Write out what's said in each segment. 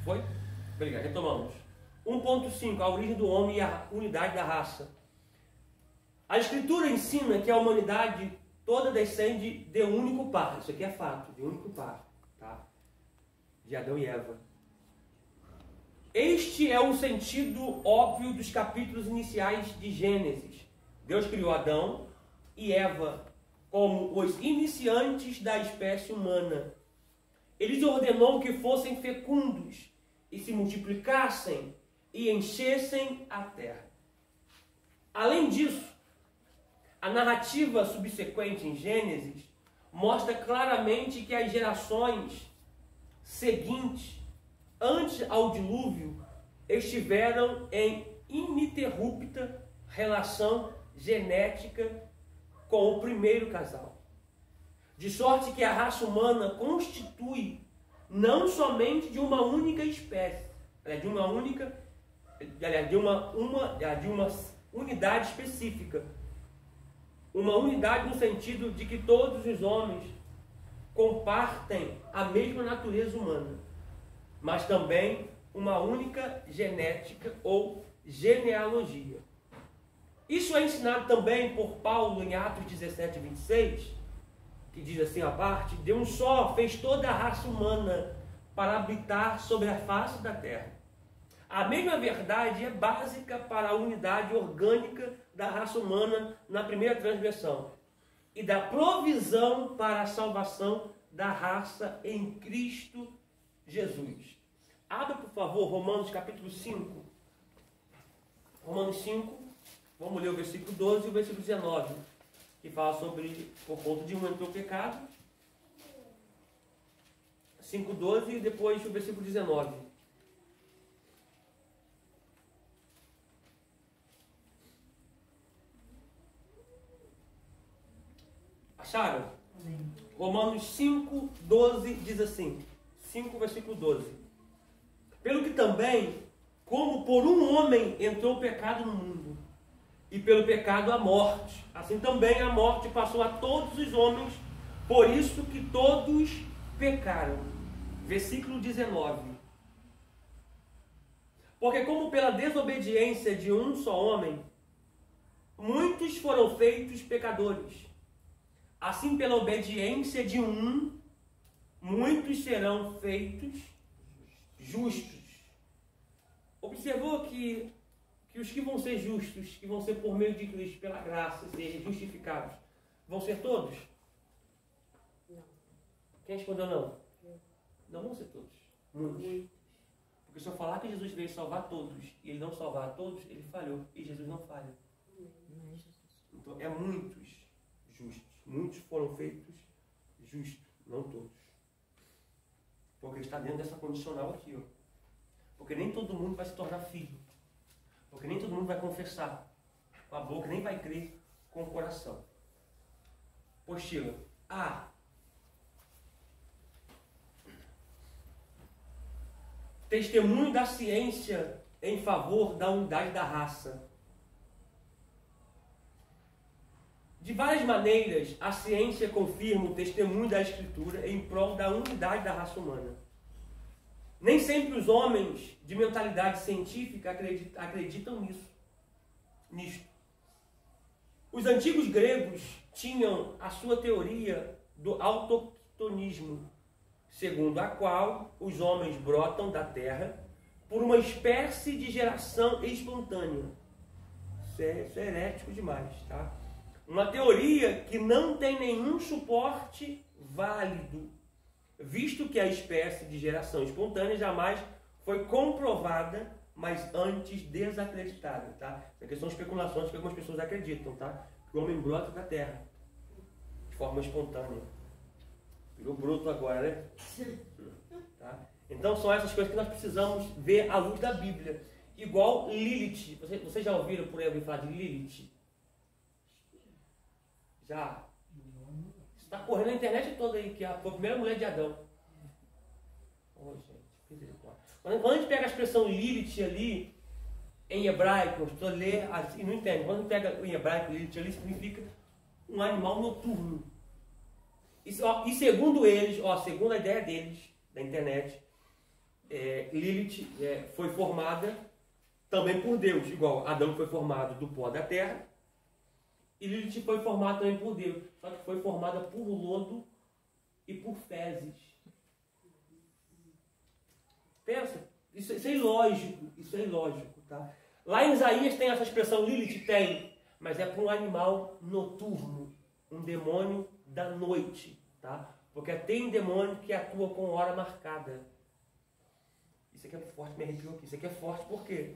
Foi? Obrigado, retomamos. 1.5, a origem do homem e a unidade da raça. A Escritura ensina que a humanidade toda descende de um único par. Isso aqui é fato, de um único par. Tá? De Adão e Eva. Este é o sentido óbvio dos capítulos iniciais de Gênesis. Deus criou Adão e Eva como os iniciantes da espécie humana. Ele ordenou que fossem fecundos e se multiplicassem e enchessem a terra. Além disso, a narrativa subsequente em Gênesis mostra claramente que as gerações seguintes, antes ao dilúvio, estiveram em ininterrupta relação genética com o primeiro casal. De sorte que a raça humana constitui não somente de uma única espécie, de uma unidade específica. Uma unidade no sentido de que todos os homens compartem a mesma natureza humana, mas também uma única genética ou genealogia. Isso é ensinado também por Paulo em Atos 17, 26, que diz assim a parte: de um só fez toda a raça humana para habitar sobre a face da terra. A mesma verdade é básica para a unidade orgânica da raça humana na primeira transgressão e da provisão para a salvação da raça em Cristo Jesus. Abra, por favor, Romanos capítulo 5. Romanos 5, vamos ler o versículo 12 e o versículo 19, que fala sobre por conta de um entrou o pecado. 5:12 e depois o versículo 19. Acharam? Amém. Romanos 5:12 diz assim, 5 versículo 12. Pelo que também, como por um homem entrou o pecado no mundo, e pelo pecado a morte, assim também a morte passou a todos os homens, por isso que todos pecaram. Versículo 19. Porque como pela desobediência de um só homem, muitos foram feitos pecadores, assim pela obediência de um, muitos serão feitos justos. Observou que os que vão ser justos, que vão ser por meio de Cristo, pela graça, ser justificados, vão ser todos? Não. Quem respondeu não? Não vão ser todos. Muitos. Porque se eu falar que Jesus veio salvar todos e ele não salvar a todos, ele falhou. E Jesus não falha. Então é muitos justos. Muitos foram feitos justos, não todos. Porque está dentro dessa condicional aqui, ó. Porque nem todo mundo vai se tornar filho. Porque nem todo mundo vai confessar com a boca, nem vai crer com o coração. Apostila A. Testemunho da ciência em favor da unidade da raça. De várias maneiras, a ciência confirma o testemunho da Escritura em prol da unidade da raça humana. Nem sempre os homens de mentalidade científica acreditam nisto. Os antigos gregos tinham a sua teoria do autoctonismo, segundo a qual os homens brotam da terra por uma espécie de geração espontânea. Isso é herético demais, tá? Uma teoria que não tem nenhum suporte válido, visto que a espécie de geração espontânea jamais foi comprovada, mas antes desacreditada, tá? Isso aqui são especulações que algumas pessoas acreditam, tá? Que o homem brota da terra de forma espontânea. Virou broto agora, né? Tá? Então são essas coisas que nós precisamos ver à luz da Bíblia. Igual Lilith. Vocês já ouviram por aí alguém falar de Lilith? Já? Está correndo na internet toda aí, que foi a primeira mulher de Adão. Oh, gente, quando a gente pega a expressão Lilith ali, em hebraico, estou a ler assim, não entende. Quando a gente pega em hebraico, Lilith ali significa um animal noturno. E segundo eles, segundo a ideia deles, da internet, Lilith foi formada também por Deus, igual Adão foi formado do pó da terra, e Lilith foi formada também por Deus, só que foi formada por lodo e por fezes. Pensa, isso é ilógico, tá? Lá em Isaías tem essa expressão, Lilith tem, mas é para um animal noturno, um demônio da noite, tá? Porque tem demônio que atua com hora marcada. Isso aqui é forte, me arrepiou aqui. Isso aqui é forte por quê?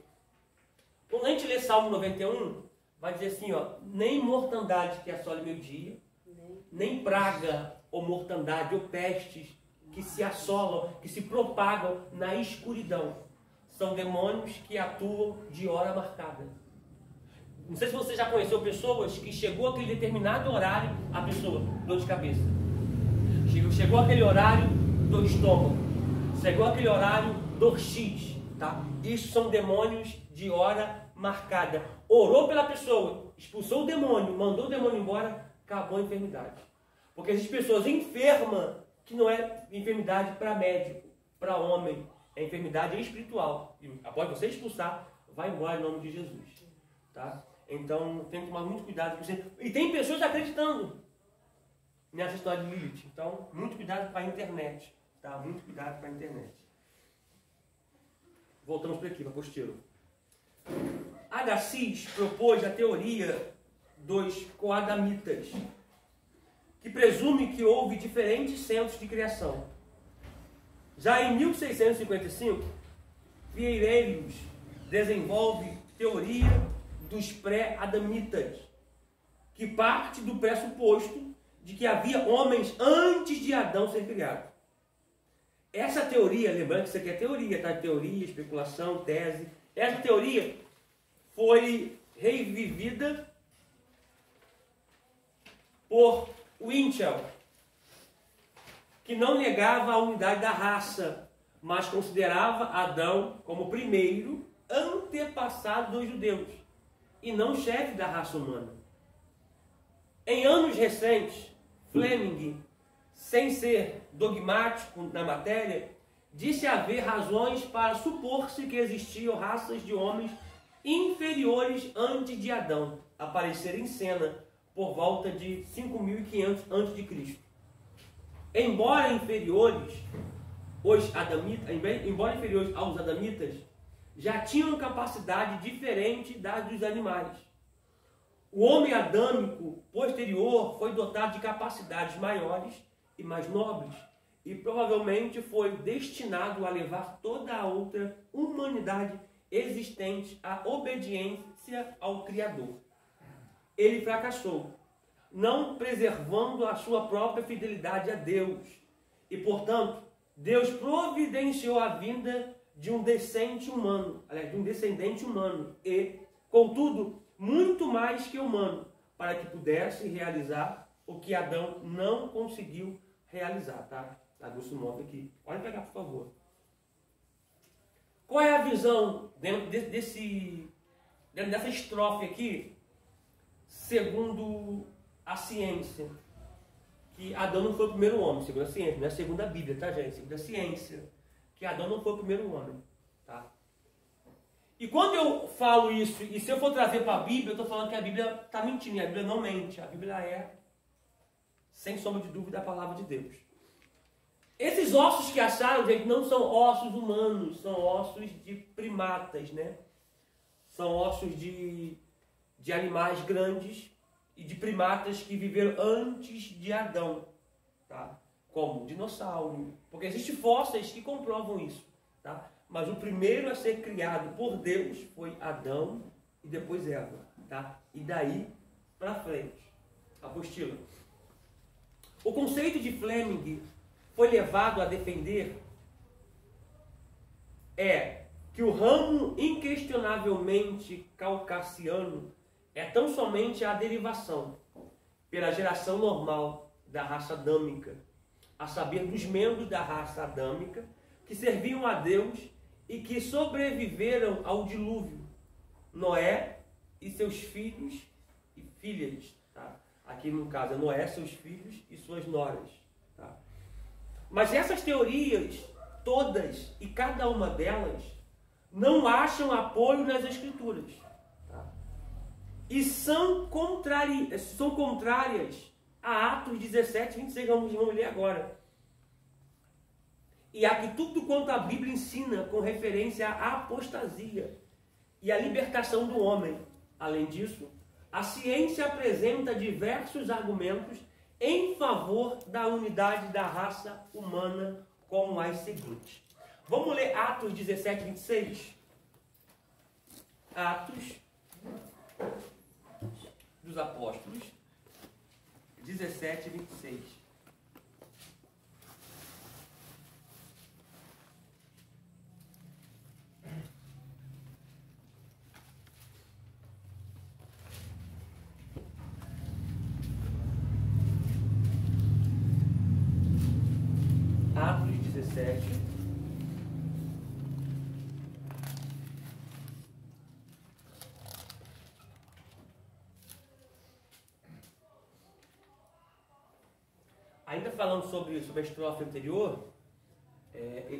Quando a gente lê Salmo 91, vai dizer assim, ó, nem mortandade que assole meio-dia, nem praga ou mortandade ou pestes que se assolam, que se propagam na escuridão. São demônios que atuam de hora marcada. Não sei se você já conheceu pessoas que chegou aquele determinado horário, a pessoa, dor de cabeça. Chegou aquele horário, dor de estômago. Chegou aquele horário, dor X. Tá? Isso são demônios de hora marcada. Orou pela pessoa, expulsou o demônio, mandou o demônio embora, acabou a enfermidade. Porque existem pessoas enfermas que não é enfermidade para médico, para homem. É enfermidade espiritual. E após você expulsar, vai embora em nome de Jesus. Tá? Então tem que tomar muito cuidado com isso. E tem pessoas acreditando nessa história de Lilith. Então, muito cuidado com a internet. Tá? Muito cuidado com a internet. Voltamos para aqui, para a apostila. Agassiz propôs a teoria dos coadamitas, que presume que houve diferentes centros de criação. Já em 1655, Vieireiros desenvolve teoria dos pré-adamitas, que parte do pressuposto de que havia homens antes de Adão ser criado. Essa teoria, lembrando que isso aqui é teoria, tá? Teoria, especulação, tese. Essa teoria foi revivida por Winchell, que não negava a unidade da raça, mas considerava Adão como primeiro antepassado dos judeus e não chefe da raça humana. Em anos recentes, Fleming, sem ser dogmático na matéria, disse haver razões para supor-se que existiam raças de homens inferiores antes de Adão aparecer em cena por volta de 5.500 a.C. Embora inferiores aos adamitas, já tinham capacidade diferente das dos animais. O homem adâmico posterior foi dotado de capacidades maiores e mais nobres, e provavelmente foi destinado a levar toda a outra humanidade existente à obediência ao Criador. Ele fracassou, não preservando a sua própria fidelidade a Deus, e, portanto, Deus providenciou a vinda de um descendente humano, e, contudo, muito mais que humano, para que pudesse realizar o que Adão não conseguiu realizar, tá? Augusto mostra aqui. Pode pegar, por favor. Qual é a visão dentro dessa estrofe aqui, segundo a ciência? Que Adão não foi o primeiro homem, segundo a ciência, não é segundo a Bíblia, tá, gente? Segundo a ciência, que Adão não foi o primeiro homem, tá? E quando eu falo isso, e se eu for trazer para a Bíblia, eu estou falando que a Bíblia está mentindo, e a Bíblia não mente, a Bíblia é, sem sombra de dúvida, a palavra de Deus. Esses ossos que acharam, gente, não são ossos humanos, são ossos de primatas, né? São ossos de animais grandes e de primatas que viveram antes de Adão, tá? Como dinossauro, porque existem fósseis que comprovam isso, tá? Mas o primeiro a ser criado por Deus foi Adão e depois Eva, tá? E daí para frente. Apostila. O conceito de Fleming foi levado a defender que o ramo inquestionavelmente caucasiano é tão somente a derivação, pela geração normal da raça adâmica, a saber, dos membros da raça adâmica que serviam a Deus e que sobreviveram ao dilúvio, Noé e seus filhos e filhas. Tá? Aqui no caso é Noé, seus filhos e suas noras. Tá? Mas essas teorias todas e cada uma delas não acham apoio nas Escrituras. Tá? E são contrárias a Atos 17, 26, vamos ler agora. E aqui tudo quanto a Bíblia ensina com referência à apostasia e à libertação do homem. Além disso, a ciência apresenta diversos argumentos em favor da unidade da raça humana, como as seguintes. Vamos ler Atos 17, 26? Atos dos Apóstolos, 17, 26. Atos 17. Ainda falando sobre a estrofe anterior,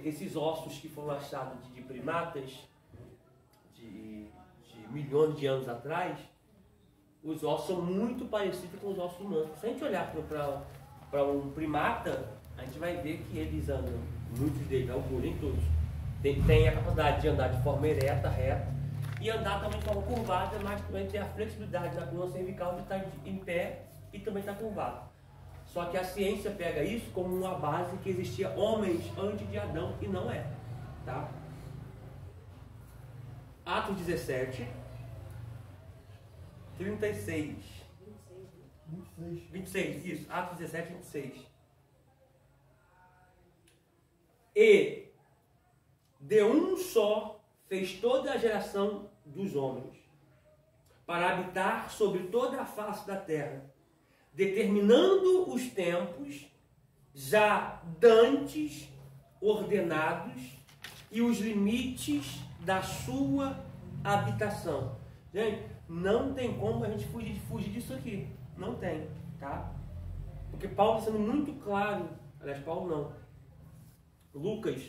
esses ossos que foram achados de primatas de milhões de anos atrás, os ossos são muito parecidos com os ossos humanos. Se a gente olhar para um primata, a gente vai ver que eles andam, muitos deles, alguns, nem todos, tem a capacidade de andar de forma ereta, reta, e andar também de forma curvada, mas também tem a flexibilidade na coluna cervical de estar em pé e também estar curvado. Só que a ciência pega isso como uma base que existia homens antes de Adão, e não é. Tá? Atos 17, 36. 26, isso. Atos 17, 26. E de um só fez toda a geração dos homens, para habitar sobre toda a face da terra, determinando os tempos já dantes ordenados e os limites da sua habitação. Gente, não tem como a gente fugir disso aqui. Não tem, tá? Porque Paulo está sendo muito claro. Aliás, Paulo não. Lucas,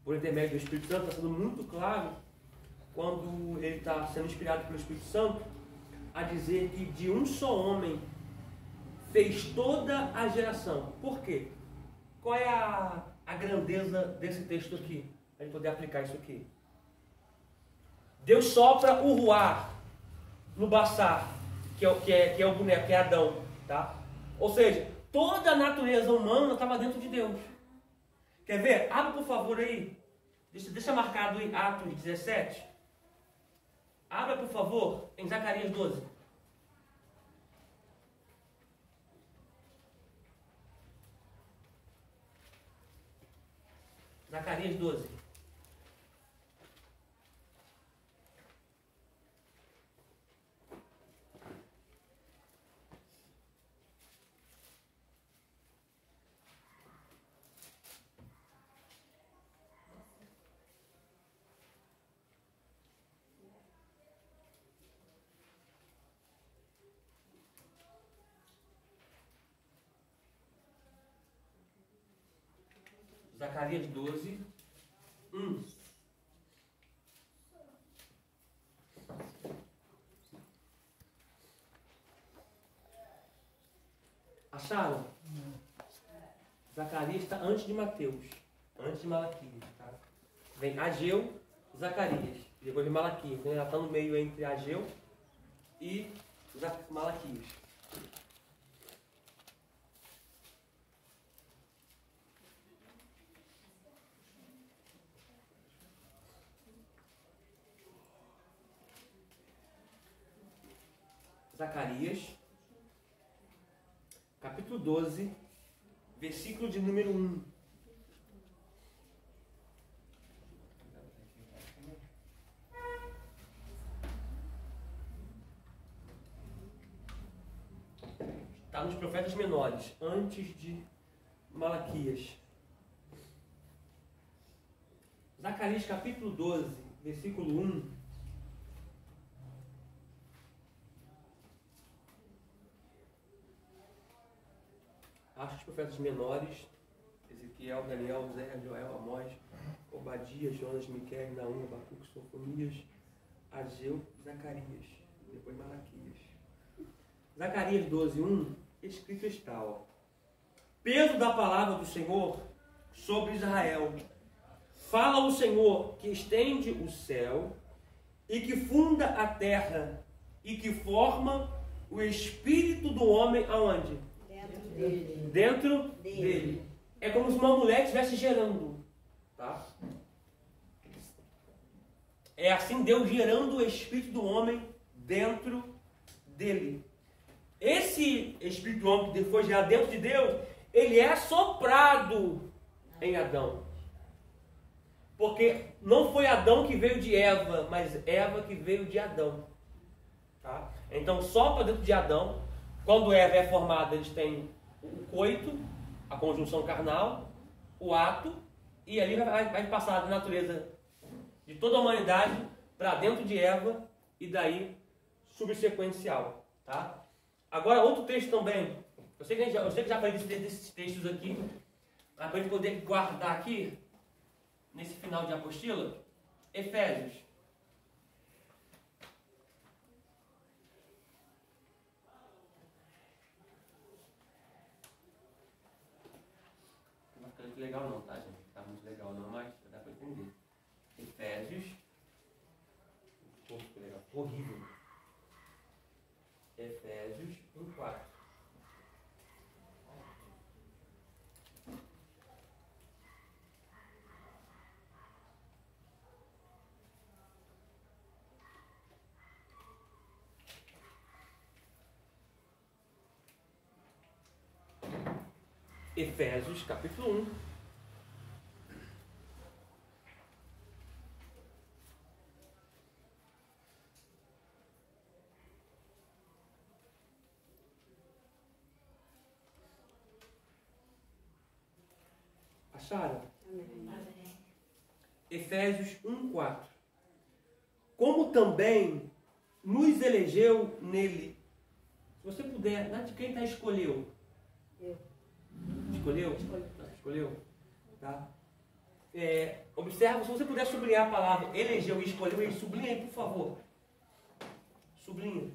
por intermédio do Espírito Santo, está sendo muito claro quando ele está sendo inspirado pelo Espírito Santo a dizer que de um só homem fez toda a geração. Por quê? Qual é a grandeza desse texto aqui? Para a gente poder aplicar isso aqui. Deus sopra o ruar no Baçar, que é o boneco, que é Adão. Tá? Ou seja, toda a natureza humana estava dentro de Deus. Quer ver? Abre por favor aí. Deixa marcado em Atos 17. Abra por favor em Zacarias 12. Zacarias 12. Zacarias 12, 1. Acharam? Zacarias está antes de Mateus, antes de Malaquias. Tá? Vem Ageu, Zacarias, depois de Malaquias. Então ela está no meio entre Ageu e Malaquias. Zacarias, capítulo 12, versículo de número 1. Está nos profetas menores, antes de Malaquias. Zacarias, capítulo 12, versículo 1. Atos dos Profetas Menores, Ezequiel, Daniel, Zé, Joel, Amós, Obadias, Jonas, Miqueias, Naum, Abacuque, Sofonias, Ageu, Zacarias, depois Malaquias. Zacarias 12:1, escrito está, ó. Peso da palavra do Senhor sobre Israel. Fala o Senhor que estende o céu e que funda a terra e que forma o espírito do homem aonde? Dentro dele. É como se uma mulher estivesse gerando. Tá? É assim Deus gerando o espírito do homem dentro dele. Esse espírito do homem que foi gerado dentro de Deus, ele é soprado em Adão. Porque não foi Adão que veio de Eva, mas Eva que veio de Adão. Tá? Então sopra dentro de Adão. Quando Eva é formada, eles têm o coito, a conjunção carnal, o ato, e ali vai passar da natureza de toda a humanidade para dentro de Eva, e daí subsequencial. Tá? Agora, outro texto também. Eu sei que já falei desses textos aqui, mas para a gente poder guardar aqui, nesse final de apostila, Efésios. Não vai ficar muito legal não, tá, gente? Não tá muito legal não, mas dá para entender. Efésios. Muito legal. Horrível. Efésios 1:4. Efésios, capítulo 1. Acharam? Efésios 1:4. Como também nos elegeu nele. Se você puder, de quem está escolheu? Eu. Escolheu? Escolheu? Tá? Observa, se você puder sublinhar a palavra elegeu e escolheu, sublinha aí, por favor. Sublinha.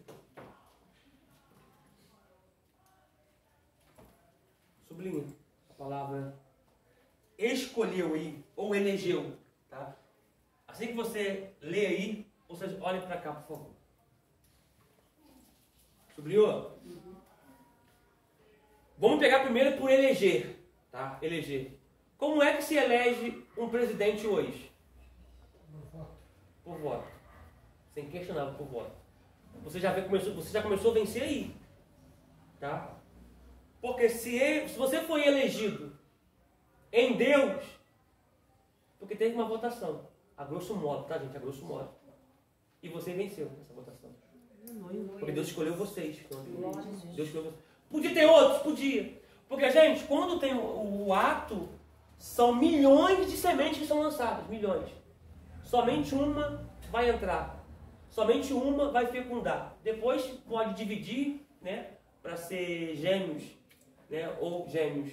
Sublinha a palavra escolheu aí, ou elegeu. Tá? Assim que você lê aí, vocês olhem para cá, por favor. Sublinhou? Vamos pegar primeiro por eleger. Tá? Eleger. Como é que se elege um presidente hoje? Por voto. Sem questionar, por voto. Você já começou a vencer aí. Tá? Porque se você foi elegido em Deus, porque teve uma votação. A grosso modo, tá, gente? A grosso modo. E você venceu essa votação. Porque Deus escolheu vocês. Deus escolheu vocês. Podia ter outros? Podia. Porque, gente, quando tem o ato, são milhões de sementes que são lançadas. Milhões. Somente uma vai entrar. Somente uma vai fecundar. Depois pode dividir, né? Para ser gêmeos, né? Ou gêmeos,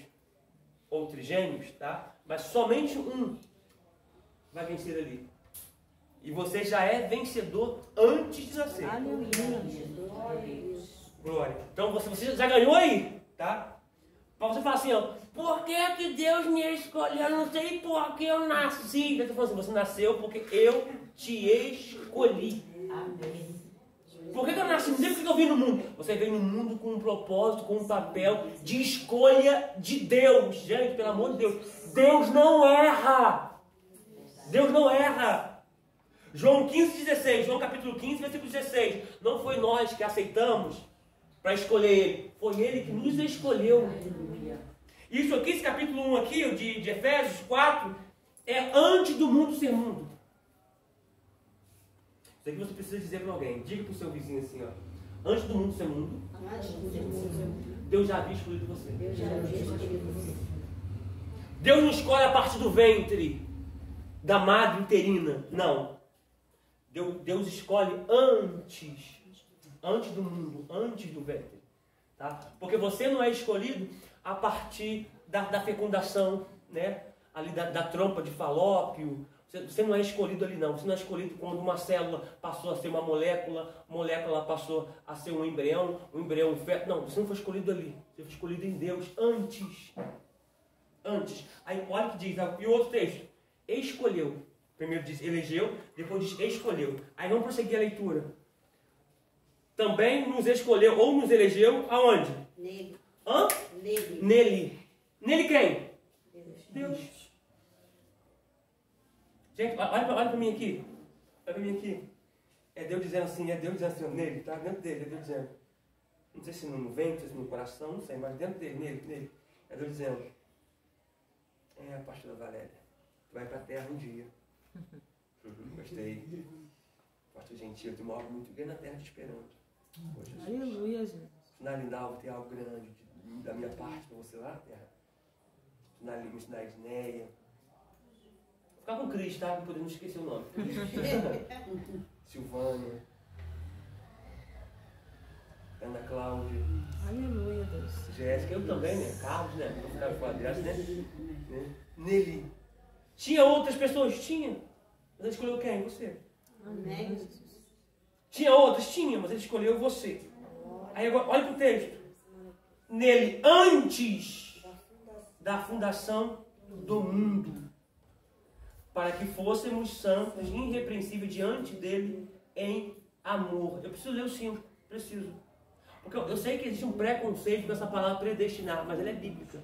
ou trigêmeos, tá? Mas somente um vai vencer ali. E você já é vencedor antes de nascer. Glória. Então você já ganhou aí, tá? Pra você falar assim, ó, por que Deus me escolheu? Eu não sei por que eu nasci. Eu tô falando assim, você nasceu porque eu te escolhi. Amém. Por que eu nasci? Não sei por que eu vim no mundo. Você veio no mundo com um propósito, com um papel de escolha de Deus. Gente, pelo amor de Deus. Deus não erra. Deus não erra. João 15:16. João capítulo 15, versículo 16. Não foi nós que aceitamos para escolher Ele. Foi Ele que nos escolheu. Aleluia. Isso aqui, esse capítulo 1 aqui, de Efésios 4, é antes do mundo ser mundo. Isso aqui você precisa dizer para alguém. Diga para o seu vizinho assim, ó. Antes do mundo ser mundo, Deus já havia escolhido você. Deus não escolhe a parte do ventre da madre uterina. Não. Deus escolhe antes do mundo, antes do ventre. Tá? Porque você não é escolhido a partir da fecundação, né, ali da trompa de Falópio. Você não é escolhido ali não. Você não é escolhido quando uma célula passou a ser uma molécula passou a ser um embrião um feto. Não, você não foi escolhido ali. Você foi escolhido em Deus antes. Aí olha o que diz. E o outro texto. Escolheu. Primeiro diz elegeu, depois diz escolheu. Aí vamos prosseguir a leitura. Também nos escolheu ou nos elegeu aonde? Nele. Hã? Nele. Nele. Nele quem? Deus. Gente, olha para mim aqui. Olha para mim aqui. É Deus dizendo assim, nele, tá? Dentro dele, é Deus dizendo. Não sei se no ventre, se no coração, não sei, mas dentro dele, nele. É Deus dizendo. Pastora Valéria, tu vai para a terra um dia. Gostei. Pastor Gentil, tem uma obra muito grande na terra te esperando. Aleluia, Jesus. Na Lindalva tem algo grande da minha parte para você lá na terra. Na Isneia. Ficar com Cris, tá? Não podemos esquecer o nome. Silvânia. Ana Cláudia. Aleluia, Deus. Jéssica, eu também, né? Carlos, né? Vou ficar com a graça, né? Nele. Tinha outras pessoas? Tinha. Mas ele escolheu quem? Você. Amém. Tinha outras? Tinha, mas ele escolheu você. Aí agora, olha para o texto. Nele, antes da fundação do mundo, para que fôssemos santos, irrepreensíveis diante dele em amor. Eu preciso ler o 5. Preciso. Porque eu sei que existe um preconceito com essa palavra predestinar, mas ela é bíblica.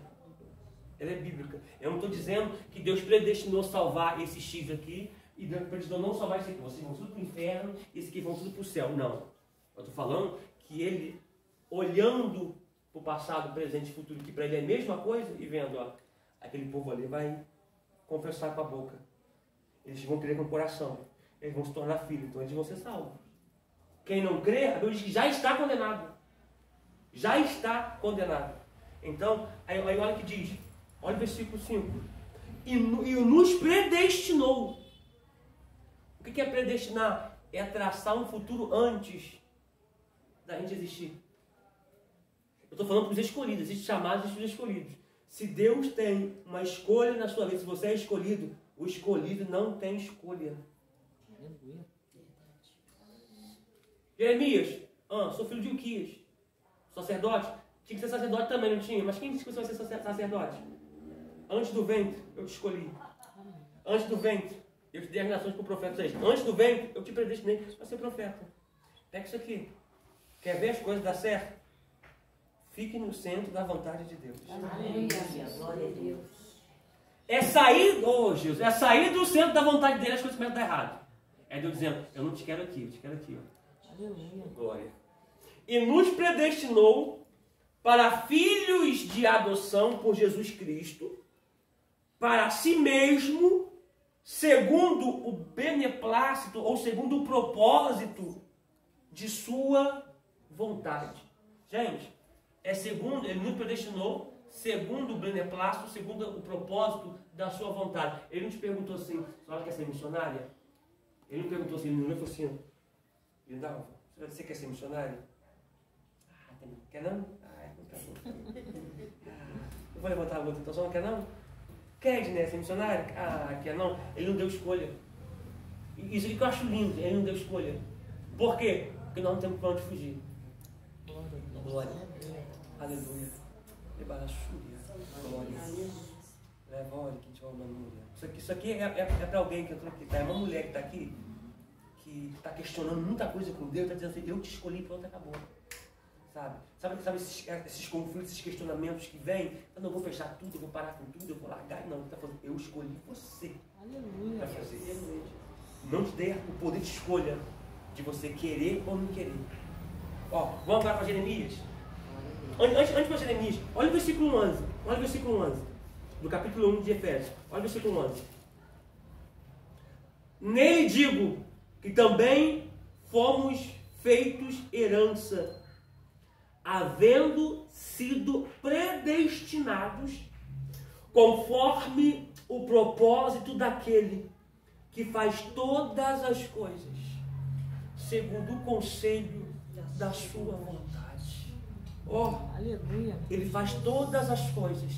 Ela é bíblica. Eu não estou dizendo que Deus predestinou salvar esse X aqui e Deus predestinou não salvar esse aqui. Vocês vão tudo para o inferno e esse aqui vão tudo para o céu. Não. Eu estou falando que ele, olhando para o passado, presente e futuro, que para ele é a mesma coisa, e vendo, ó, aquele povo ali vai confessar com a boca. Eles vão crer com o coração. Eles vão se tornar filhos, então eles vão ser salvos. Quem não crê, a Bíblia diz que já está condenado. Já está condenado. Então, aí olha o que diz. Olha o versículo 5. E nos predestinou. O que é predestinar? É traçar um futuro antes da gente existir. Eu estou falando para os escolhidos. Existem chamados e os escolhidos. Se Deus tem uma escolha na sua vida, se você é escolhido, o escolhido não tem escolha. Aleluia. Jeremias, sou filho de Uquias, sacerdote. Tinha que ser sacerdote também, não tinha? Mas quem disse que você vai ser sacerdote? Antes do ventre, eu te escolhi. Antes do ventre, eu te dei as nações para o profeta. Antes do ventre, eu te predestinei para ser profeta. Pega isso aqui. Quer ver as coisas dar certo? Fique no centro da vontade de Deus. Amém. Glória a Deus. É sair, Jesus, é sair do centro da vontade dele, as coisas começam a dar errado. É Deus dizendo, eu não te quero aqui, eu te quero aqui, ó. Aleluia. Glória. E nos predestinou para filhos de adoção por Jesus Cristo, para si mesmo, segundo o beneplácito, ou segundo o propósito de sua vontade. Gente, ele nos predestinou segundo o beneplácito, segundo o propósito da sua vontade. Ele não te perguntou assim, a senhora quer ser missionária? Ele não perguntou assim, ele não falou assim, Lindalva, você quer ser missionário? Quer não? Não quer não. Eu vou levantar a outra, então só não quer não? Quer, Ednei, ser missionário? Quer não? Ele não deu escolha. Isso que eu acho lindo, ele não deu escolha. Por quê? Porque nós não temos para onde fugir. Glória. Aleluia. Glória. Isso aqui é para alguém que entrou aqui. Tá? É uma mulher que está aqui, que está questionando muita coisa com Deus, está dizendo assim, eu te escolhi, pronto, acabou. Sabe esses conflitos, esses questionamentos que vêm? Eu não vou fechar tudo, eu vou parar com tudo, eu vou largar. Não, ele está falando, eu escolhi você. Aleluia. Para fazer. Não te dê o poder de escolha de você querer ou não querer. Ó, vamos agora para Jeremias. Antes para Jeremias, olha o versículo 11. Olha o versículo 11. Do capítulo 1 de Efésios. Olha o versículo 11. Nele digo que também fomos feitos herança, havendo sido predestinados conforme o propósito daquele que faz todas as coisas segundo o conselho da sua vontade. Aleluia. Ele faz todas as coisas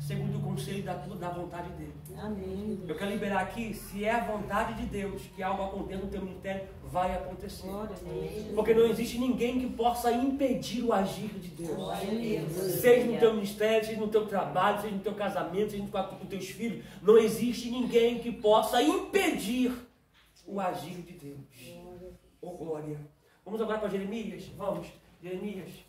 segundo o conselho da vontade dele. Amém. Eu quero liberar aqui, se é a vontade de Deus que algo aconteça no teu ministério, vai acontecer. Glória a Deus. Porque não existe ninguém que possa impedir o agir de Deus. Glória a Deus. Seja no teu ministério, seja no teu trabalho, seja no teu casamento, seja com os teus filhos. Não existe ninguém que possa impedir o agir de Deus. Oh, glória. Vamos agora para Jeremias? Vamos. Jeremias.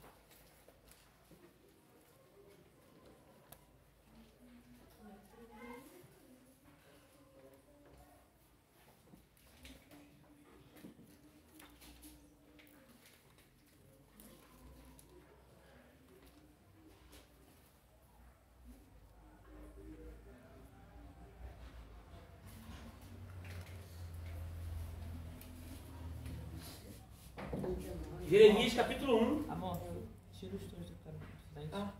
Jeremias capítulo 1. Amor, tira os dois do cara. Ah,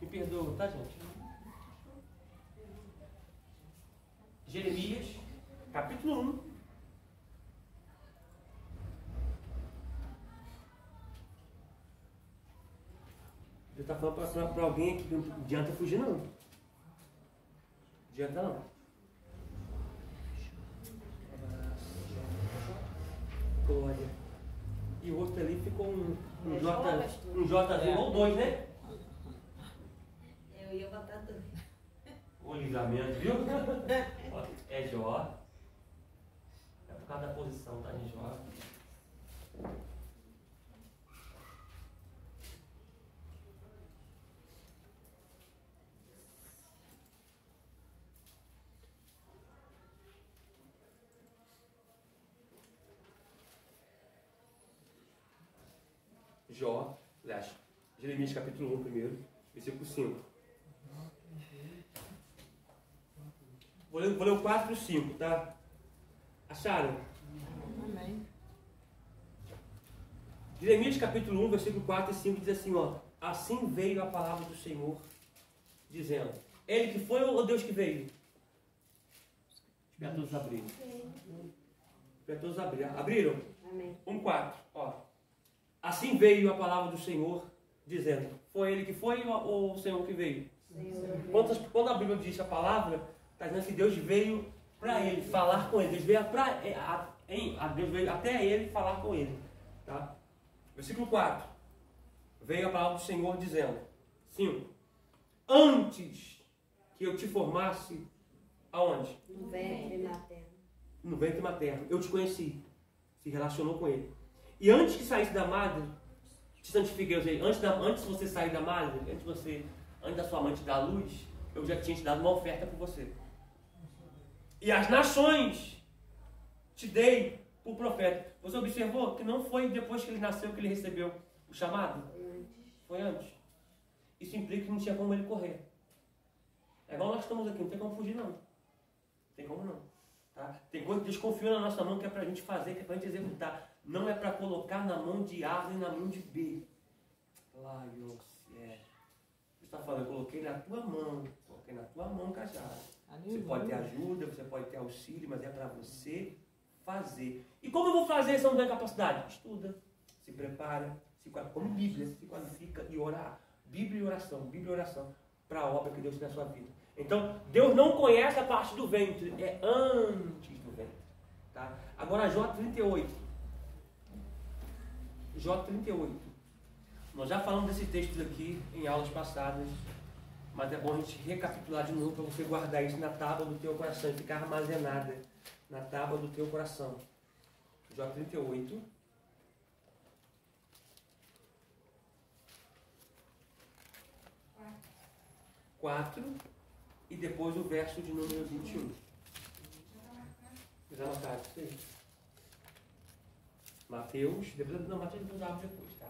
me perdoa, tá, gente? Jeremias capítulo 1. Ele está falando para alguém aqui que não adianta fugir, não. Não adianta, não. Glória. E o outro ali ficou um Jzinho ou dois, né? Eu ia botar dois. O ligamento, viu? Ó, é Jó. É por causa da posição, tá em Jó. Jó, aliás, Jeremias capítulo 1 primeiro, versículo 5. Vou ler o 4 e o 5, tá? Acharam? Amém. Jeremias capítulo 1, versículo 4 e 5 diz assim, ó. Assim veio a palavra do Senhor, dizendo. Ele que foi ou Deus que veio? Espera todos abrirem. Espera todos abrirem. Abriram? Amém. 1,4, ó. Assim veio a palavra do Senhor, dizendo. Foi ele que foi ou o Senhor que veio? Senhor. Quando a Bíblia diz a palavra, está dizendo que Deus veio para ele, falar com ele. Deus veio até ele falar com ele. Tá? Versículo 4. Veio a palavra do Senhor dizendo. 5. Antes que eu te formasse, aonde? No ventre materno. No ventre materno. Eu te conheci. Se relacionou com ele. E antes que saísse da madre, te santifiquei. Ou seja, antes de você sair da madre, antes da sua mãe te dar a luz, eu já tinha te dado uma oferta por você. E as nações te dei por profeta. Você observou que não foi depois que ele nasceu que ele recebeu o chamado? Foi antes. Isso implica que não tinha como ele correr. É igual nós estamos aqui, não tem como fugir não. Não tem como não. Tá? Tem coisa que Deus confiou na nossa mão que é para a gente fazer, que é para a gente executar. Não é para colocar na mão de A nem na mão de B. Lá, Deus está falando, eu coloquei na tua mão o cajado. Você pode ter ajuda, você pode ter auxílio, mas é para você fazer. E como eu vou fazer se eu não tenho capacidade? Estuda, se prepara, como Bíblia, se qualifica e orar. Bíblia e oração para a obra que Deus tem na sua vida. Então, Deus não conhece a parte do ventre, é antes do ventre. Tá? Agora, Jó 38. Jó 38. Nós já falamos desse texto aqui em aulas passadas, mas é bom a gente recapitular de novo para você guardar isso na tábua do teu coração e ficar armazenada na tábua do teu coração. Jó 38. E depois o verso de número 21. Vocês anotaram isso aí? Mateus, Mateus depois abre depois, tá?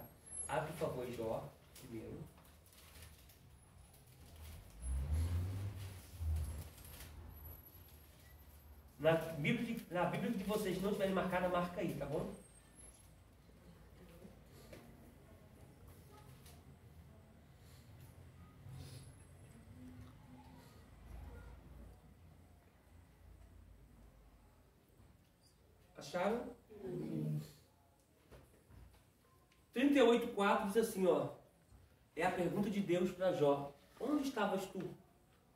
Abre, por favor, Jó, primeiro. Na Bíblia de vocês não estiverem marcada, marca aí, tá bom? Acharam? 38,4 diz assim, ó. É a pergunta de Deus para Jó. onde estavas tu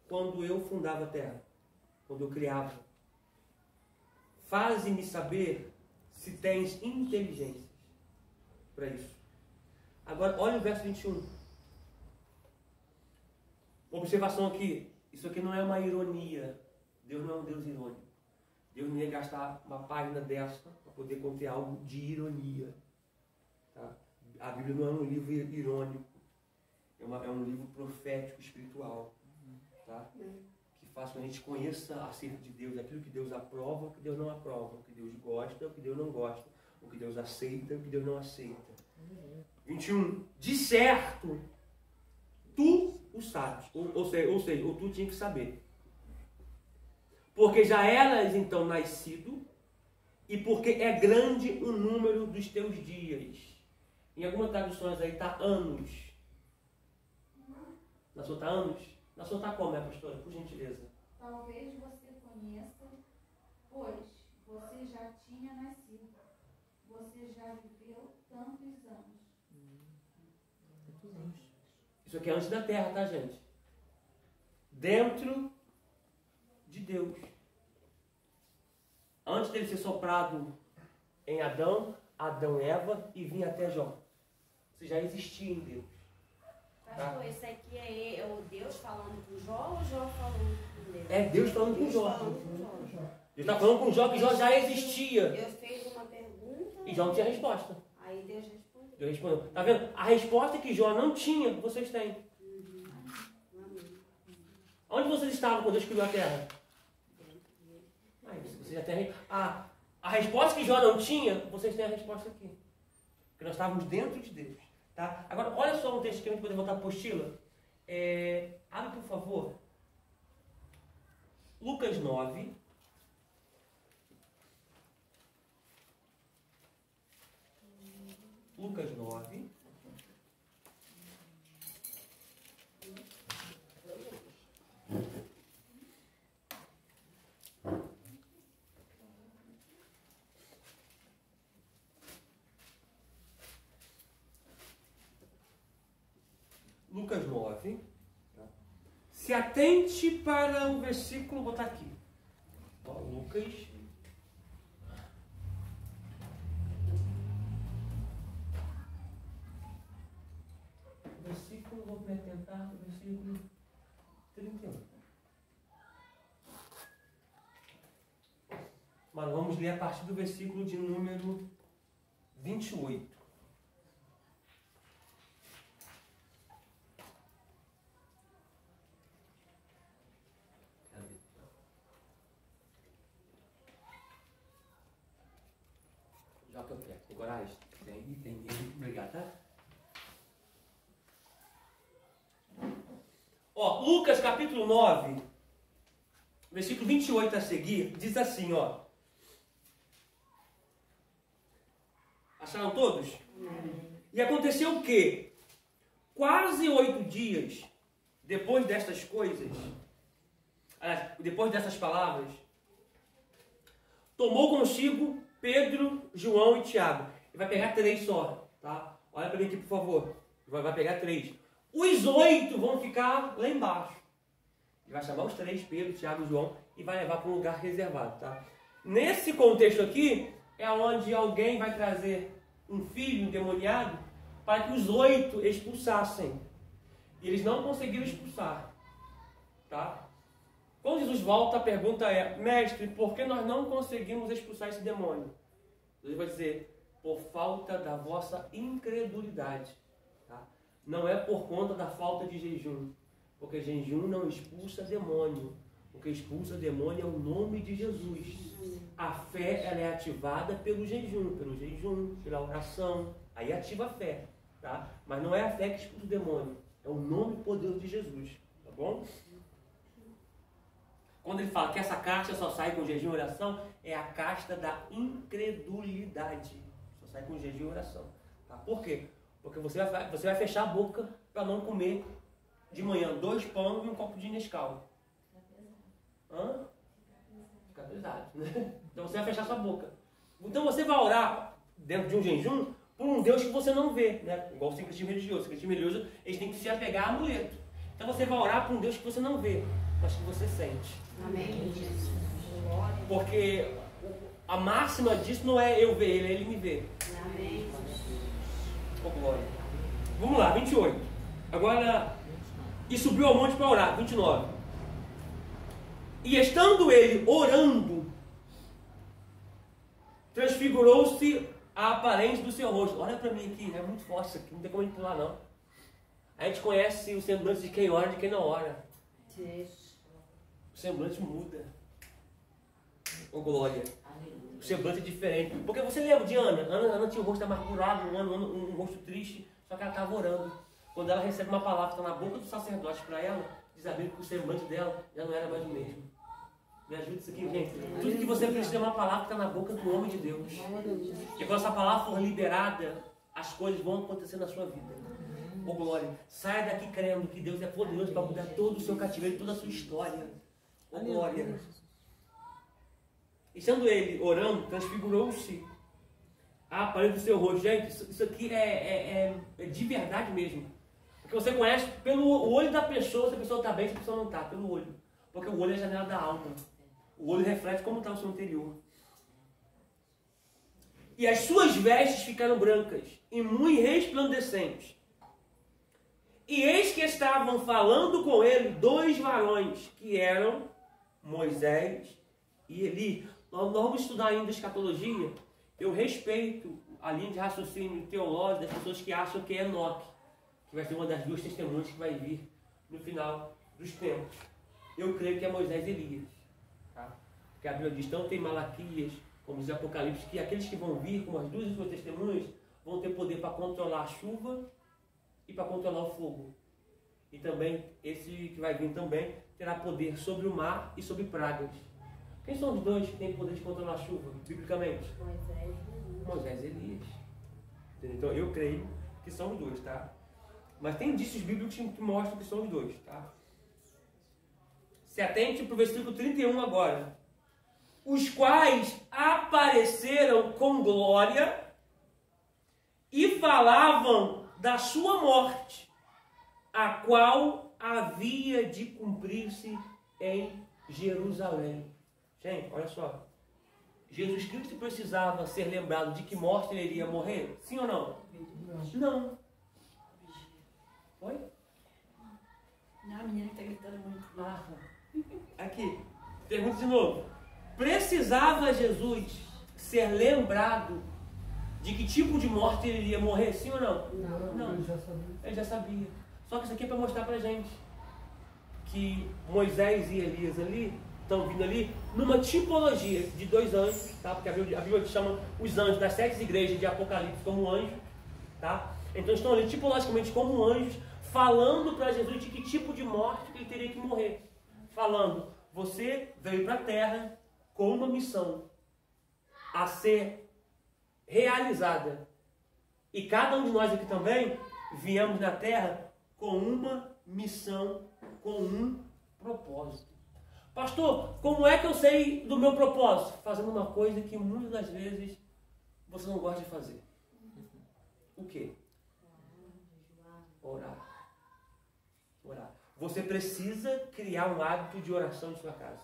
quando eu fundava a terra? Quando eu criava? Faze-me saber se tens inteligência para isso. Agora, olha o verso 21. Observação aqui. Isso aqui não é uma ironia. Deus não é um Deus irônico. Deus não ia gastar uma página dessa para poder conter algo de ironia. Tá? A Bíblia não é um livro irônico. É um livro profético, espiritual. Tá? Que faz com que a gente conheça acerca de Deus, aquilo que Deus aprova, o que Deus não aprova, o que Deus gosta, o que Deus não gosta, o que Deus aceita, o que Deus não aceita. 21. De certo, tu o sabes. Ou seja, tu tinha que saber. Porque já eras então nascido e porque é grande o número dos teus dias. Em algumas traduções aí está anos. Na sua está anos? Na sua está como, pastora? Por gentileza. Talvez você conheça, pois você já tinha nascido. Você já viveu tantos anos. Isso aqui é antes da terra, tá, gente? Dentro de Deus. Antes dele ser soprado em Adão e Eva e vir até Jó. Você já existia em Deus. Pastor, isso aqui é o Deus falando com Jó ou Jó falando com Deus? É Deus falando com Jó. Deus está falando com Jó que Jó já existia. Deus fez uma pergunta E Jó não tinha resposta. aí Deus respondeu. Deus respondeu. Tá vendo? A resposta que Jó não tinha, vocês têm. Onde vocês estavam quando Deus criou a terra? Você já tem a resposta que Jó não tinha, vocês têm a resposta aqui. Porque nós estávamos dentro de Deus. Tá? Agora, olha só um texto que a gente pode voltar para a apostila. Abre, por favor. Lucas 9. Lucas 9. Lucas 9. Se atente para o versículo, vou botar aqui. Ó, Lucas. Versículo, vou me atentar, versículo 31. Mas vamos ler a partir do versículo de número 28. Já que eu quero. Tem coragem? Tem. Obrigado, tá? Ó, Lucas capítulo 9, versículo 28 a seguir, diz assim, ó. Acharam todos? E aconteceu o quê? Quase 8 dias depois destas coisas, depois dessas palavras, tomou consigo Pedro, João e Tiago. Ele vai pegar 3 só, tá? Olha para mim aqui, por favor. Vai pegar 3. Os 8 vão ficar lá embaixo. Ele vai chamar os 3, Pedro, Tiago e João, e vai levar para um lugar reservado, tá? Nesse contexto aqui, é onde alguém vai trazer um filho endemoniado para que os 8 expulsassem. E eles não conseguiram expulsar, tá? Quando Jesus volta, a pergunta é: mestre, por que nós não conseguimos expulsar esse demônio? Jesus vai dizer: por falta da vossa incredulidade. Tá? Não é por conta da falta de jejum, porque jejum não expulsa demônio. O que expulsa demônio é o nome de Jesus. A fé, ela é ativada pelo jejum, pela oração. Aí ativa a fé, tá? Mas não é a fé que expulsa o demônio, é o nome poderoso de Jesus, tá bom? Quando ele fala que essa casta só sai com jejum e oração, é a casta da incredulidade. Só sai com jejum e oração. Tá? Por quê? Porque você vai fechar a boca para não comer de manhã 2 pães e um copo de Nescau. Hã? Fica pesado, né? Então você vai fechar sua boca. Então você vai orar dentro de um jejum por um Deus que você não vê, né? Igual o sincretismo religioso. O sincretismo religioso, eles têm que se apegar a amuleto. Então você vai orar para um Deus que você não vê, mas que você sente. Amém. Porque a máxima disso não é eu ver ele, é ele me ver. Amém. Oh, glória. Vamos lá, 28. Agora, e subiu ao monte para orar, 29. E estando ele orando, transfigurou-se a aparência do seu rosto. Olha para mim aqui, é muito forte isso aqui, não tem como a gente pular não. A gente conhece o semblante de quem ora e de quem não ora. O semblante muda. Oh, glória. O semblante é diferente. Porque você lembra de Ana? Ana tinha o rosto amargurado, um rosto triste, só que ela estava orando. Quando ela recebe uma palavra que está na boca do sacerdote para ela, diz a Bíblia que o semblante dela já não era mais o mesmo. Me ajuda isso aqui, gente. Tudo que você precisa é uma palavra que está na boca do homem de Deus. E quando essa palavra for liberada, as coisas vão acontecer na sua vida. Oh, glória. Saia daqui crendo que Deus é poderoso para mudar todo o seu cativeiro, toda a sua história. Oh, glória. E sendo ele orando, transfigurou-se a aparência do seu rosto. Gente, isso aqui é de verdade mesmo. Porque você conhece pelo olho da pessoa, se a pessoa está bem, se a pessoa não está, pelo olho. Porque o olho é a janela da alma. O olho reflete como está o seu interior. E as suas vestes ficaram brancas e muito resplandecentes. E eis que estavam falando com ele 2 varões, que eram Moisés e Eli. Nós vamos estudar ainda escatologia. Eu respeito a linha de raciocínio teológico das pessoas que acham que é Enoque, que vai ser uma das 2 testemunhas que vai vir no final dos tempos. Eu creio que é Moisés e Elias. Tá? Porque a Bíblia diz, tanto em Malaquias, como diz Apocalipse, que aqueles que vão vir como as 2 últimas testemunhas vão ter poder para controlar a chuva e para controlar o fogo. E também, esse que vai vir também, terá poder sobre o mar e sobre pragas. Quem são os 2 que têm poder de controlar a chuva, biblicamente? Moisés e Elias. Então, eu creio que são os 2, tá? Mas tem indícios bíblicos que mostram que são os 2, tá? Se atente para o versículo 31 agora. Os quais apareceram com glória e falavam da sua morte, a qual havia de cumprir-se em Jerusalém. Gente, olha só. Jesus Cristo precisava ser lembrado de que morte ele iria morrer? Sim ou não? Não. Oi? Não, a menina está gritando muito. Aqui, pergunta de novo. Precisava Jesus ser lembrado de que tipo de morte ele iria morrer? Sim ou não? Não. Ele já sabia. Só que isso aqui é para mostrar para gente que Moisés e Elias ali estão vindo ali numa tipologia de 2 anjos, tá? Porque a Bíblia chama os anjos das 7 igrejas de Apocalipse como anjos, tá? Então estão ali tipologicamente como anjos, falando para Jesus de que tipo de morte que ele teria que morrer. Falando, você veio para a terra com uma missão a ser realizada. E cada um de nós aqui também viemos na terra com uma missão, com um propósito. Pastor, como é que eu sei do meu propósito? Fazendo uma coisa que muitas das vezes você não gosta de fazer. O quê? Orar. Orar. Você precisa criar um hábito de oração em sua casa.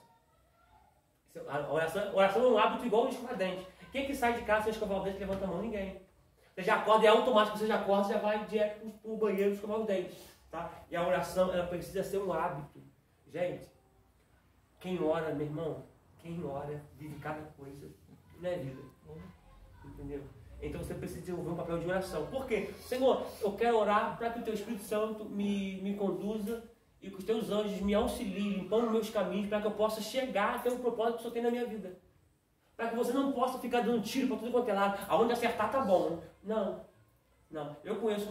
Oração é um hábito igual de escovar dente. Quem é que sai de casa sem escovar o dente, levanta a mão? Ninguém. Você já acorda, é automático, você já acorda, já vai direto para o banheiro escovar os dentes. Tá? E a oração, ela precisa ser um hábito. Gente, quem ora, meu irmão, quem ora vive cada coisa. Não é vida. Entendeu? Então você precisa desenvolver um papel de oração. Por quê? Senhor, eu quero orar para que o Teu Espírito Santo me conduza e que os Teus anjos me auxiliem, limpando meus caminhos, para que eu possa chegar até o propósito que o Senhor tem na minha vida. Para que você não possa ficar dando tiro para tudo quanto é lado. Aonde acertar tá bom. Não. Eu conheço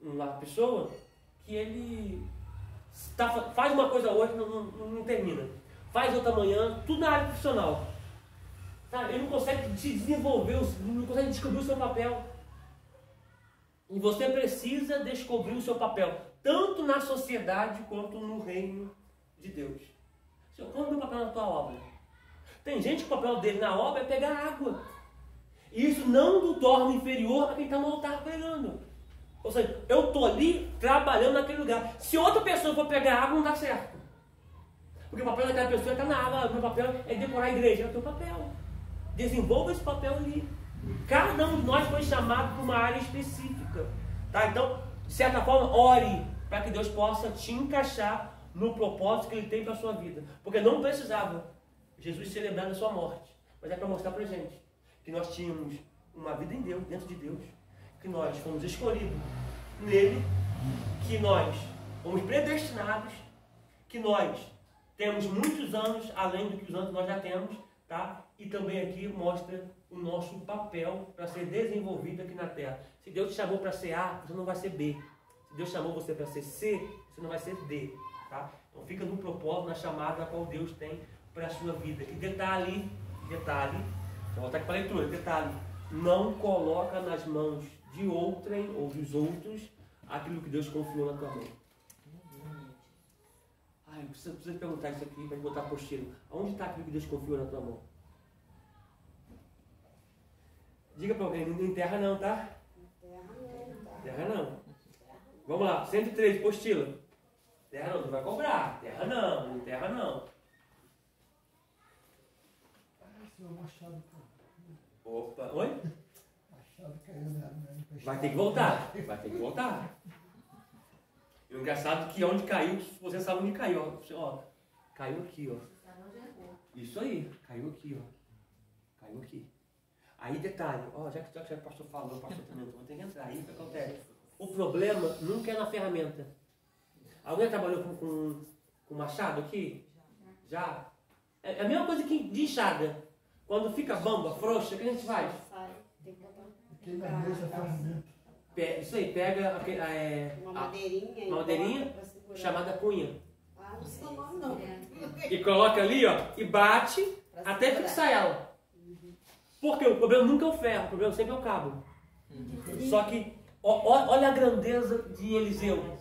uma pessoa que ele faz uma coisa hoje, não termina. Faz outra manhã, tudo na área profissional. Sabe? Ele não consegue se desenvolver, não consegue descobrir o seu papel. E você precisa descobrir o seu papel, tanto na sociedade quanto no reino de Deus. Senhor, qual é o meu papel na tua obra? Tem gente que o papel dele na obra é pegar água. E isso não o torna inferior a quem está no altar pregando. Ou seja, eu estou ali trabalhando naquele lugar. Se outra pessoa for pegar água, não dá certo. Porque o papel daquela pessoa está na água. O meu papel é decorar a igreja. É o teu papel. Desenvolva esse papel ali. Cada um de nós foi chamado para uma área específica. Tá? Então, de certa forma, ore para que Deus possa te encaixar no propósito que Ele tem para a sua vida. Porque não precisava Jesus celebrar a sua morte. Mas é para mostrar para a gente que nós tínhamos uma vida em Deus, dentro de Deus. Que nós fomos escolhidos nele. Que nós fomos predestinados. Que nós temos muitos anos, além do que os anos nós já temos. Tá? E também aqui mostra o nosso papel para ser desenvolvido aqui na Terra. Se Deus te chamou para ser A, você não vai ser B. Se Deus chamou você para ser C, você não vai ser D. Tá? Então fica no propósito, na chamada a qual Deus tem para a sua vida. E detalhe, deixa eu voltar aqui para a leitura, detalhe, não coloca nas mãos de outrem ou dos outros aquilo que Deus confiou na tua mão. Ai, eu preciso perguntar isso aqui para botar a apostila. Onde está aquilo que Deus confiou na tua mão? Diga para alguém, não enterra não, tá? Terra não. Vamos lá, 103, apostila. Terra não, tu vai cobrar. Terra não enterra não. Opa, oi? Vai ter que voltar. Vai ter que voltar. E o engraçado é que onde caiu, você sabe onde caiu. Ó, caiu aqui, ó. Isso aí, caiu aqui, ó. Caiu aqui. Aí detalhe, ó, já que o pastor falou, o pastor também, vou ter que entrar. Aí o que acontece? O problema nunca é na ferramenta. Alguém trabalhou com machado aqui? Já? É a mesma coisa que de enxada. Quando fica bamba, frouxa, o que a gente faz? Isso aí, pega uma madeirinha chamada cunha. Ah, não sei o nome não. E coloca ali, ó, e bate até fixar ela. Porque o problema nunca é o ferro, o problema sempre é o cabo. Só que, olha a grandeza de Eliseu.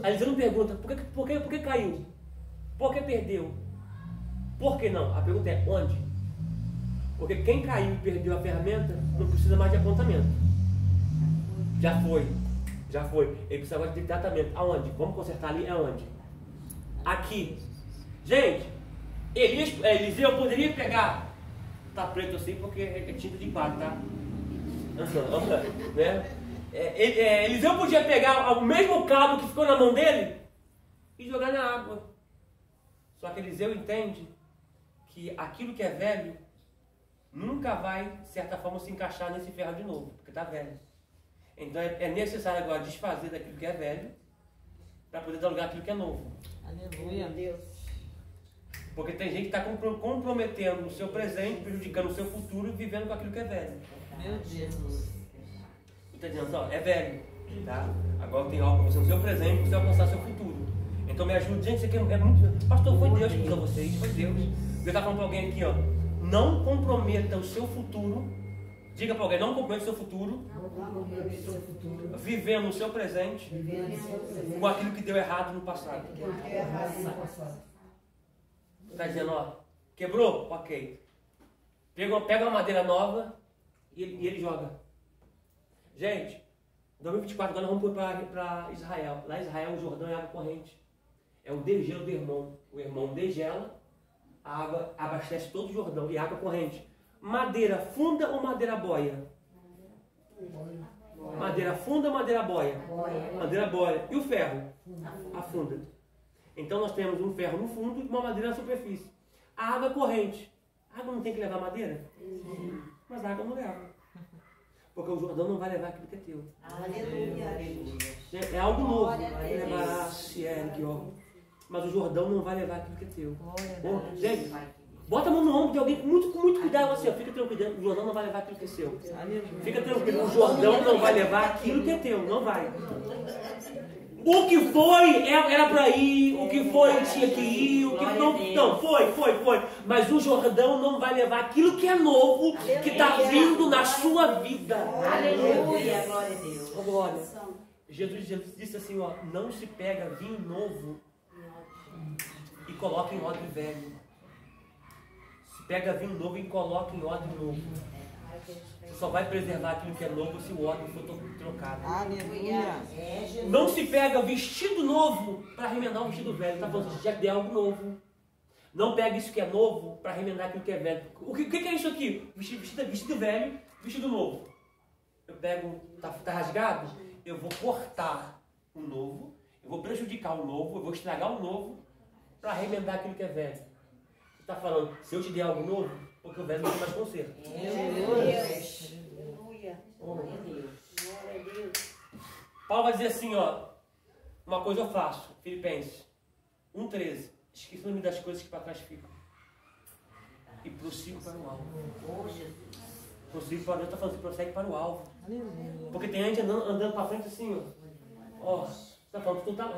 Eliseu não pergunta, por que caiu? Por que perdeu? Por que não? A pergunta é, onde? Porque quem caiu e perdeu a ferramenta, não precisa mais de apontamento. Já foi. Ele precisa agora de tratamento. Aonde? Vamos consertar ali, aonde? Aqui. Gente, Eliseu poderia pegar. Tá preto assim porque é tinta de quadro, tá? Né? Eliseu podia pegar o mesmo cabo que ficou na mão dele e jogar na água. Só que Eliseu entende que aquilo que é velho nunca vai, de certa forma, se encaixar nesse ferro de novo, porque está velho. Então é necessário agora desfazer daquilo que é velho para poder dar lugar àquilo que é novo. Aleluia. Deus. Porque tem gente que está comprometendo o seu presente, prejudicando o seu futuro, vivendo com aquilo que é velho. Meu Deus. Está dizendo, ó, é velho, tá? Agora tem algo para você no seu presente, para você alcançar seu futuro. Então me ajude, gente, isso aqui é muito... Pastor, foi Deus que usou vocês, foi Deus. Eu estava falando para alguém aqui, ó, não comprometa o seu futuro, diga para alguém, não comprometa o seu futuro, vivendo o seu presente, com aquilo que deu errado no passado. Está dizendo, ó, quebrou? Ok. Pega uma madeira nova e ele joga. Gente, 2024 agora nós vamos para Israel. Lá em Israel o Jordão é água corrente. É o degelo do Hermon. O Hermon degela, a água abastece todo o Jordão e água corrente. Madeira funda ou madeira boia? Madeira funda ou madeira boia? Madeira boia. E o ferro? Afunda. Então nós temos um ferro no fundo e uma madeira na superfície. A água é corrente. A água não tem que levar madeira? Mas a água não leva. Porque o Jordão não vai levar aquilo que é teu. Aleluia. É algo novo. Mas o Jordão não vai levar aquilo que é teu. Gente, bota a mão no ombro de alguém com muito cuidado assim, ó. Fica tranquilo, o Jordão não vai levar aquilo que é seu. Fica tranquilo, o Jordão não vai levar aquilo que é teu. Não vai. O que foi era para ir, o que foi tinha que ir, o que não foi. Mas o Jordão não vai levar aquilo que é novo, que está vindo na sua vida. Aleluia, glória a Deus. Olha, Jesus disse assim, ó, não se pega vinho novo e coloca em odre velho. Se pega vinho novo e coloca em odre novo. Você só vai preservar aquilo que é novo se o órgão for trocado. Aleluia. Não se pega vestido novo para remendar um vestido velho. Está falando, já deu algo novo. Não pega isso que é novo para remendar aquilo que é velho. O que é isso aqui? Vestido velho, vestido novo. Eu pego, tá rasgado, eu vou cortar o novo, eu vou prejudicar o novo, eu vou estragar o novo para remendar aquilo que é velho. Você está falando, se eu te der algo novo, porque o velho não tem mais conserto. Aleluia. Glória a Deus. Paulo vai dizer assim, ó, uma coisa eu faço, Filipenses 1,13. Esqueça o nome das coisas que para trás ficam. E prossigo para o alvo. Prossigo para o alvo. Está falando, prossegue para o alvo. Aleluia. Porque tem gente andando para frente assim, ó. Ó, você está falando, tu está...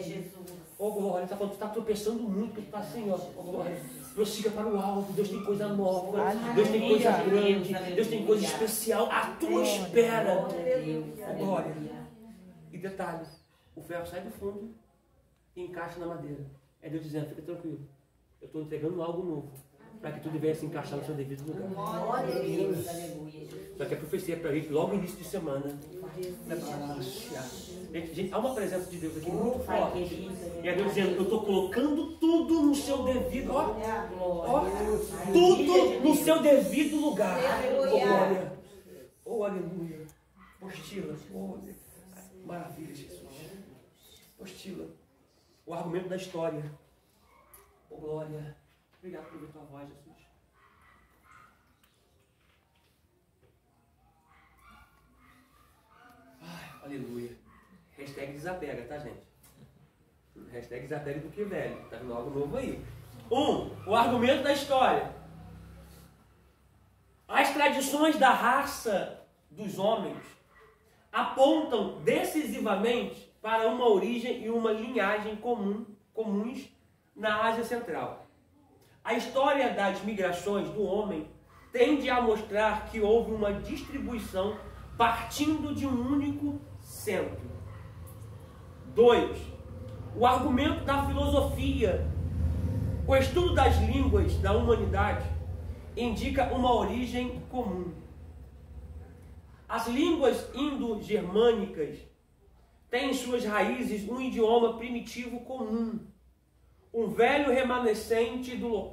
Jesus. Ô, glória, está falando, tu está tropeçando muito, tu está assim, ó. Ô, glória, prossiga para o alvo. Deus tem coisa nova. Aleluia. Deus tem coisa grande. Aleluia. Deus tem coisa especial à tua espera. Aleluia. Glória. E detalhe, o ferro sai do fundo e encaixa na madeira. É Deus dizendo, fica tranquilo. Eu estou entregando algo novo. Para que tudo venha se encaixar no seu devido lugar. Glória a Deus. Aleluia. Só que a profecia é para ir logo no início de semana. Gente, há uma presença de Deus aqui muito forte. E é Deus dizendo, eu estou colocando tudo no seu devido, ó, tudo no seu devido lugar. Oh, glória. Oh, aleluia. Postila. Oh, maravilha, Jesus. Postila. O argumento da história. Oh, glória. Obrigado por ouvir tua voz, Jesus. Ai, aleluia. Hashtag desapega, tá, gente? Hashtag desapega do que velho. Tá vendo algo novo aí. O argumento da história. As tradições da raça dos homens apontam decisivamente para uma origem e uma linhagem comuns na Ásia Central. A história das migrações do homem tende a mostrar que houve uma distribuição partindo de um único centro. 2. O argumento da filosofia. O estudo das línguas da humanidade indica uma origem comum. As línguas indo-germânicas têm em suas raízes um idioma primitivo comum. Um velho remanescente do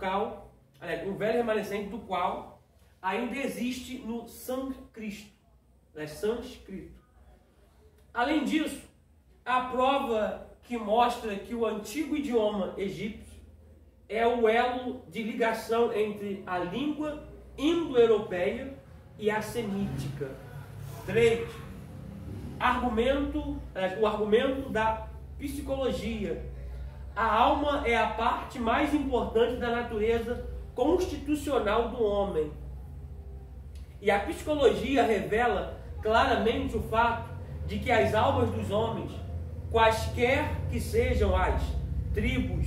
qual ainda existe no sânscrito. Além disso, a prova que mostra que o antigo idioma egípcio é o elo de ligação entre a língua indo-europeia e a semítica. 3. O argumento da psicologia. A alma é a parte mais importante da natureza constitucional do homem. E a psicologia revela claramente o fato de que as almas dos homens, quaisquer que sejam as tribos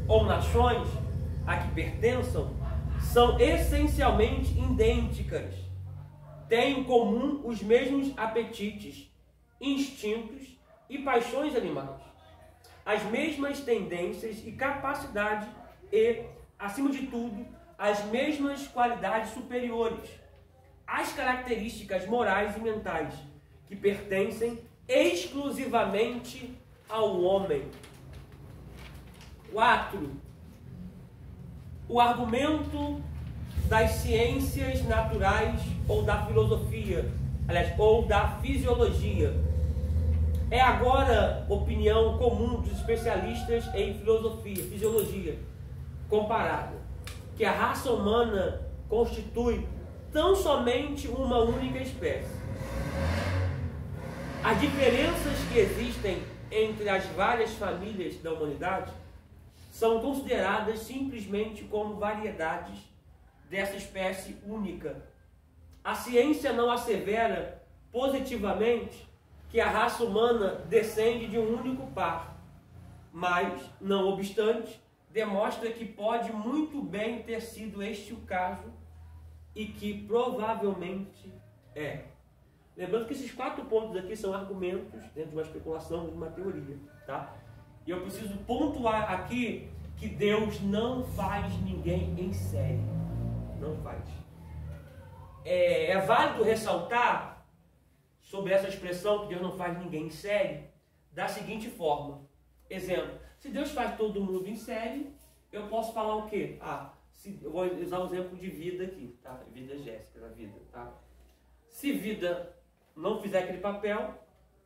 ou nações a que pertençam, são essencialmente idênticas. Têm em comum os mesmos apetites, instintos e paixões animais, as mesmas tendências e capacidade e, acima de tudo, as mesmas qualidades superiores, as características morais e mentais que pertencem exclusivamente ao homem. 4. O argumento das ciências naturais ou da filosofia, ou da fisiologia. É agora opinião comum dos especialistas em fisiologia comparada, que a raça humana constitui tão somente uma única espécie. As diferenças que existem entre as várias famílias da humanidade são consideradas simplesmente como variedades dessa espécie única. A ciência não assevera positivamente que a raça humana descende de um único par, mas, não obstante, demonstra que pode muito bem ter sido este o caso e que provavelmente é. Lembrando que esses 4 pontos aqui são argumentos dentro de uma especulação, de uma teoria, tá? E eu preciso pontuar aqui que Deus não faz ninguém em série. Não faz. é válido ressaltar sobre essa expressão que Deus não faz ninguém em série, da seguinte forma. Exemplo, se Deus faz todo mundo em série, eu posso falar o quê? Eu vou usar um exemplo de vida aqui, tá? Vida Jéssica, da vida, tá? Se vida não fizer aquele papel,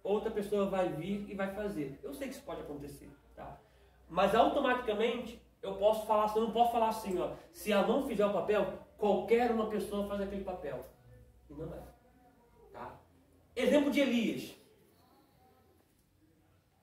outra pessoa vai vir e vai fazer. Eu sei que isso pode acontecer, tá? Mas automaticamente eu posso falar, eu não posso falar assim, ó, se ela não fizer o papel, qualquer uma pessoa faz aquele papel. E não é. Tá? Exemplo de Elias.